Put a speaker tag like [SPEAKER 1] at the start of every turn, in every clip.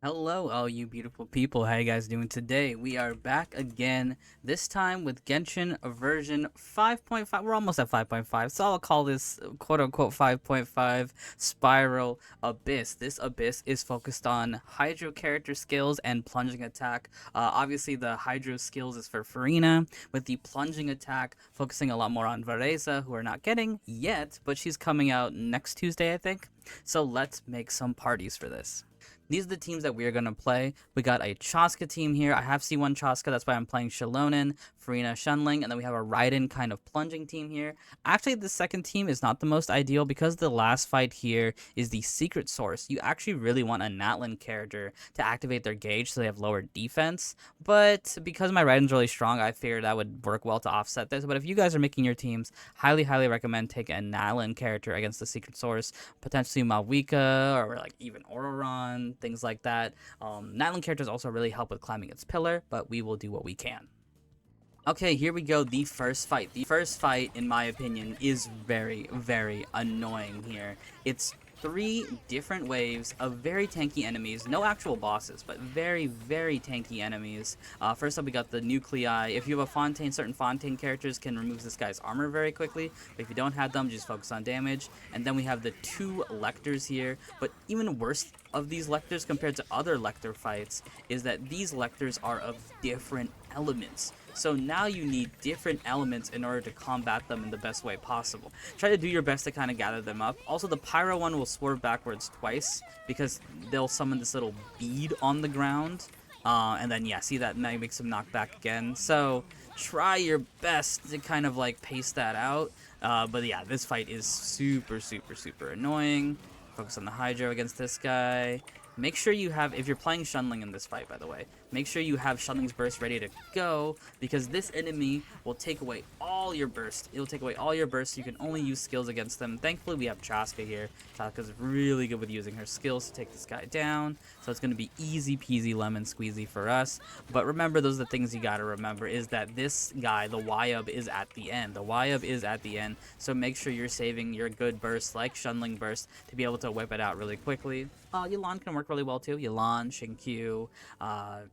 [SPEAKER 1] Hello, all you beautiful people. How you guys doing today? We are back again, this time with Genshin version 5.5. We're almost at 5.5, so I'll call this quote-unquote 5.5 Spiral Abyss. This Abyss is focused on Hydro character skills and plunging attack. Obviously, the Hydro skills is for Farina, with the plunging attack focusing a lot more on Vareza, who we're not getting yet, but she's coming out next Tuesday, I think. So let's make some parties for this. These are the teams that we are going to play. We got a Chaska team here. I have C1 Chaska, that's why I'm playing Shilonen, Farina, Shenling, and then we have a Raiden kind of plunging team here. Actually, the second team is not the most ideal because the last fight here is the secret source. You actually really want a Natlin character to activate their gauge so they have lower defense, but because my Raiden's really strong, I figured that would work well to offset this. But if you guys are making your teams, highly recommend taking a Natlin character against the secret source, potentially Malvika or like even Ororon, things like that. Natlin characters also really help with climbing its pillar, but we will do what we can. Okay, here we go, the first fight. The first fight, in my opinion, is very annoying here. It's three different waves of very tanky enemies. No actual bosses, but very tanky enemies. First up, we got the Nuclei. If you have a Fontaine, certain Fontaine characters can remove this guy's armor very quickly. But if you don't have them, just focus on damage. And then we have the two Lectors here. But even worse of these Lectors compared to other Lector fights is that these Lectors are of different elements. So now you need different elements in order to combat them in the best way possible. Try to do your best to kind of gather them up. Also, the Pyro one will swerve backwards twice because they'll summon this little bead on the ground. And then, yeah, see that makes him knock back again. So try your best to kind of like pace that out. But yeah, this fight is super annoying. Focus on the Hydro against this guy. Make sure you have, if you're playing Shenling in this fight, by the way, make sure you have Shenling's burst ready to go, because this enemy will take away all your burst. It'll take away all your burst. You can only use skills against them. Thankfully, we have Chaska here. Chaska's really good with using her skills to take this guy down, so it's going to be easy peasy lemon squeezy for us. But remember, those are the things you got to remember, is that this guy, the Wyub, is at the end. The Wyub is at the end, so make sure you're saving your good bursts, like Shenling burst, to be able to whip it out really quickly. Yelan can work really well too. Yelan, Shinkyu,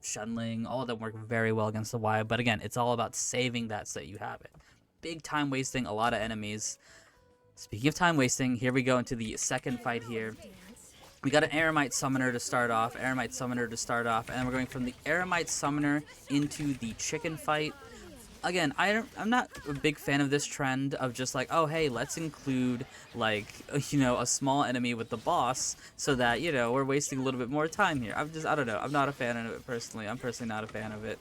[SPEAKER 1] Shenling, all of them work very well against the Y. But again, it's all about saving that so that you have it. Big time wasting, a lot of enemies. Speaking of time wasting, here we go into the second fight here. We got an Aramite Summoner to start off, and we're going from the Aramite Summoner into the chicken fight. Again, I'm not a big fan of this trend of just like, oh hey, let's include like a small enemy with the boss so that we're wasting a little bit more time here. I don't know. I'm not a fan of it personally. I'm personally not a fan of it.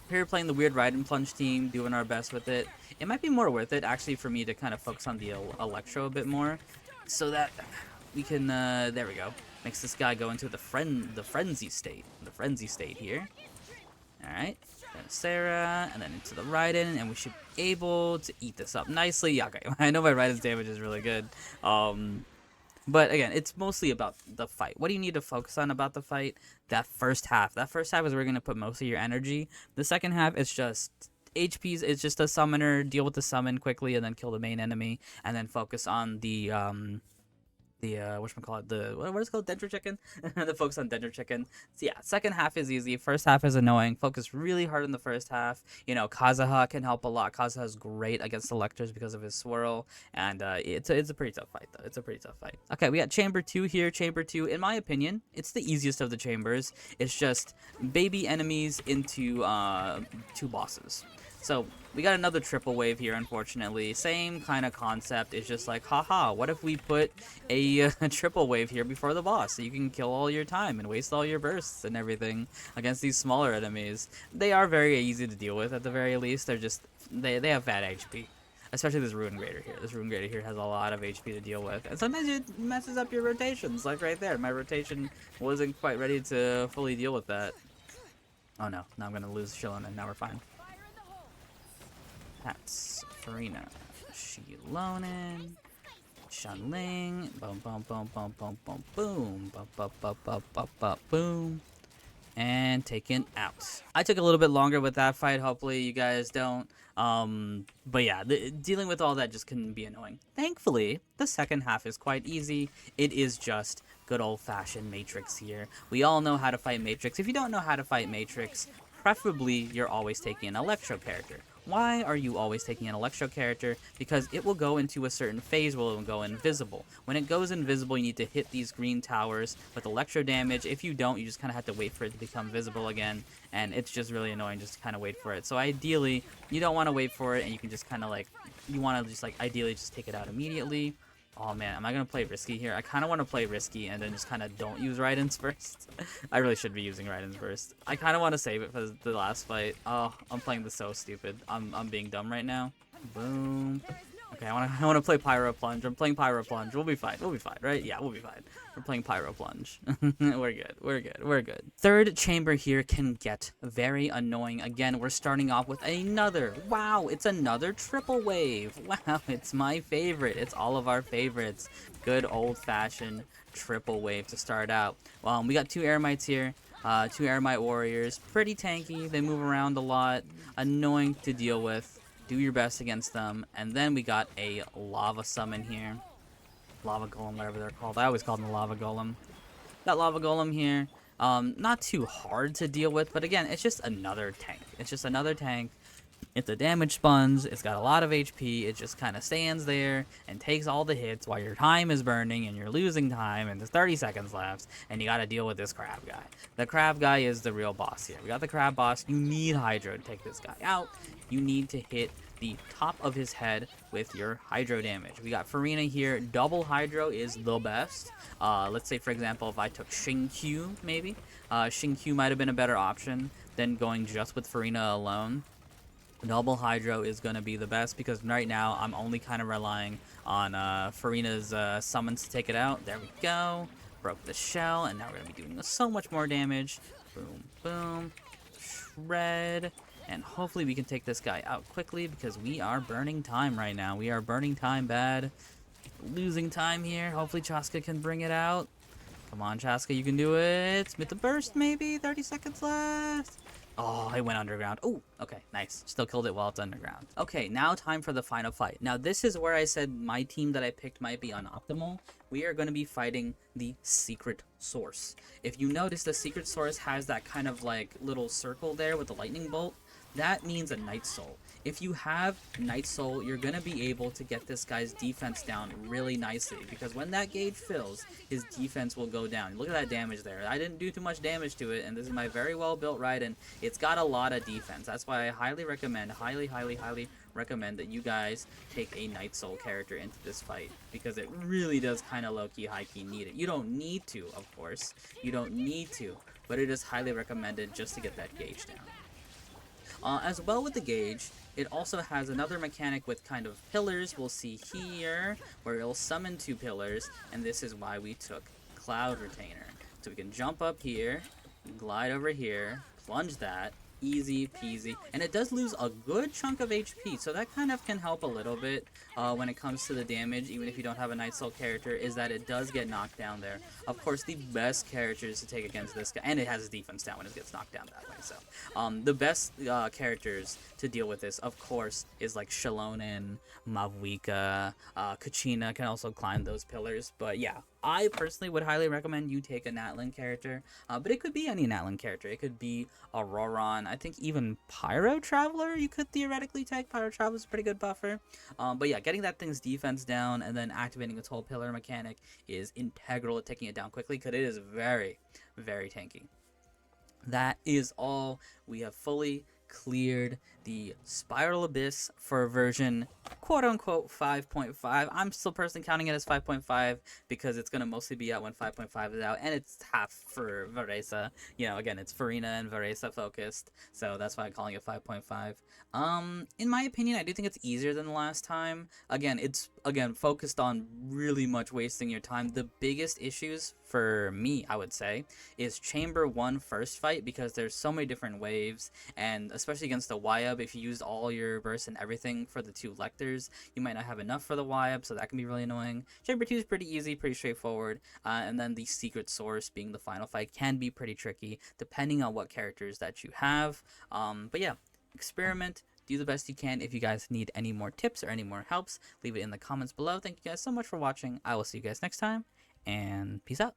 [SPEAKER 1] We're here playing the weird Raiden Plunge team, doing our best with it. It might be more worth it actually for me to kind of focus on the Electro a bit more, so that we can there we go. Makes this guy go into the frenzy state here. All right. Then Sarah, and then into the Raiden, and we should be able to eat this up nicely. Yeah, okay. I know my Raiden's damage is really good. But again, it's mostly about the fight. What do you need to focus on about the fight? That first half. That first half is where you're going to put most of your energy. The second half is just HPs. It's just a summoner, deal with the summon quickly, and then kill the main enemy, and then focus on the whatchamacallit, the what is it called, Dendro Chicken. The focus on Dendro Chicken. So yeah, second half is easy, first half is annoying. Focus really hard in the first half. Kazuha can help a lot. Kazuha is great against Electors because of his swirl, and it's a pretty tough fight though. It's a pretty tough fight. Okay, we got Chamber 2 here. Chamber 2, in my opinion, it's the easiest of the chambers. It's just baby enemies into two bosses. So we got another triple wave here, unfortunately. Same kind of concept. It's just like, haha, what if we put a triple wave here before the boss so you can kill all your time and waste all your bursts and everything against these smaller enemies. They are very easy to deal with at the very least. They're just, they have bad HP. Especially this Ruin Grader here. This Ruin Grader here has a lot of HP to deal with. And sometimes it messes up your rotations, like right there. My rotation wasn't quite ready to fully deal with that. Oh no, now I'm going to lose Shilin, and now we're fine. That's Farina, Shilonen, Shenling, boom, boom, and taken out. I took a little bit longer with that fight. Hopefully you guys don't. But yeah, dealing with all that just can be annoying. Thankfully, the second half is quite easy. It is just good old-fashioned Matrix here. We all know how to fight Matrix. If you don't know how to fight Matrix, preferably you're always taking an Electro character. Why are you always taking an Electro character? Because it will go into a certain phase where it will go invisible. When it goes invisible, you need to hit these green towers with Electro damage. If you don't, you just kind of have to wait for it to become visible again, and it's just really annoying just to kind of wait for it. So ideally, you don't want to wait for it, and you can just kind of like, you want to just like ideally just take it out immediately. Oh man, am I gonna play risky here? I kind of want to play risky and then just kind of don't use Raidens first. I really should be using Raidens first. I kind of want to save it for the last fight. Oh, I'm playing this so stupid. I'm being dumb right now. Boom. Okay, I want to play Pyro Plunge. I'm playing Pyro Plunge. We'll be fine. We'll be fine, right? Yeah, we'll be fine. We're playing Pyro Plunge. We're good. We're good. We're good. Third chamber here can get very annoying. Again, we're starting off with another. Wow, it's another triple wave. Wow, it's my favorite. It's all of our favorites. Good old-fashioned triple wave to start out. We got two Eremites here. Two Eremite warriors. Pretty tanky. They move around a lot. Annoying to deal with. Do your best against them. And then we got a lava summon here. Lava golem, whatever they're called. I always call them the lava golem. Got lava golem here. Not too hard to deal with, but again, it's just another tank. It's just another tank. It's a damage sponge. It's got a lot of HP. It just kind of stands there and takes all the hits while your time is burning and you're losing time and there's 30 seconds left and you got to deal with this crab guy. The crab guy is the real boss here. We got the crab boss. You need Hydro to take this guy out. You need to hit the top of his head with your Hydro damage. We got Furina here. Double Hydro is the best. Let's say, for example, if I took Xingqiu, maybe. Xingqiu might have been a better option than going just with Furina alone. Double Hydro is going to be the best because right now I'm only kind of relying on Furina's summons to take it out. There we go. Broke the shell, and now we're going to be doing so much more damage. Boom, boom. Shred. And hopefully we can take this guy out quickly because we are burning time right now. We are burning time bad. Losing time here. Hopefully Chaska can bring it out. Come on, Chaska, you can do it. Smith the burst, maybe? 30 seconds left. Oh, it went underground. Oh, okay, nice. Still killed it while it's underground. Okay, now time for the final fight. Now, this is where I said my team that I picked might be unoptimal. We are going to be fighting the Secret Source. If you notice, the Secret Source has that kind of like little circle there with the lightning bolt. That means a Night Soul. If you have Night Soul, you're going to be able to get this guy's defense down really nicely, because when that gauge fills, his defense will go down. Look at that damage there. I didn't do too much damage to it, and this is my very well built Raiden. It's got a lot of defense. That's why I highly recommend, highly recommend that you guys take a Night Soul character into this fight, because it really does kind of low-key, high-key need it. You don't need to, of course. You don't need to, but it is highly recommended just to get that gauge down. As well with the gauge, it also has another mechanic with kind of pillars. We'll see here where it'll summon two pillars, and this is why we took Cloud Retainer. So we can jump up here, glide over here, plunge that, easy peasy, and it does lose a good chunk of HP, so that kind of can help a little bit when it comes to the damage, even if you don't have a Night Soul character, is that it does get knocked down there. Of course, the best characters to take against this guy, and it has his defense down when it gets knocked down that way, so the best characters to deal with this, of course, is like Xilonen, Mavuika, Kachina can also climb those pillars, but yeah, I personally would highly recommend you take a Natlan character, but it could be any Natlan character. It could be a Roron. I think even Pyro Traveler you could theoretically take. Pyro Traveler is a pretty good buffer. But yeah, getting that thing's defense down and then activating its whole pillar mechanic is integral to taking it down quickly, because it is very, very tanky. That is all. We have fully cleared the Spiral Abyss for version quote-unquote 5.5. I'm still personally counting it as 5.5 because it's going to mostly be out when 5.5 is out, and it's half for Varese. You know, again, it's Furina and Varese focused, so that's why I'm calling it 5.5. In my opinion, I do think it's easier than the last time. Again, it's focused on really much wasting your time. The biggest issues for me, I would say, is Chamber 1 first fight, because there's so many different waves, and especially against the YUB, if you used all your bursts and everything for the two Lectors, you might not have enough for the YUB, so that can be really annoying. Chamber 2 is pretty easy, pretty straightforward, and then the Secret Source being the final fight can be pretty tricky, depending on what characters that you have. But yeah, experiment, do the best you can. If you guys need any more tips or any more helps, leave it in the comments below. Thank you guys so much for watching. I will see you guys next time, and peace out.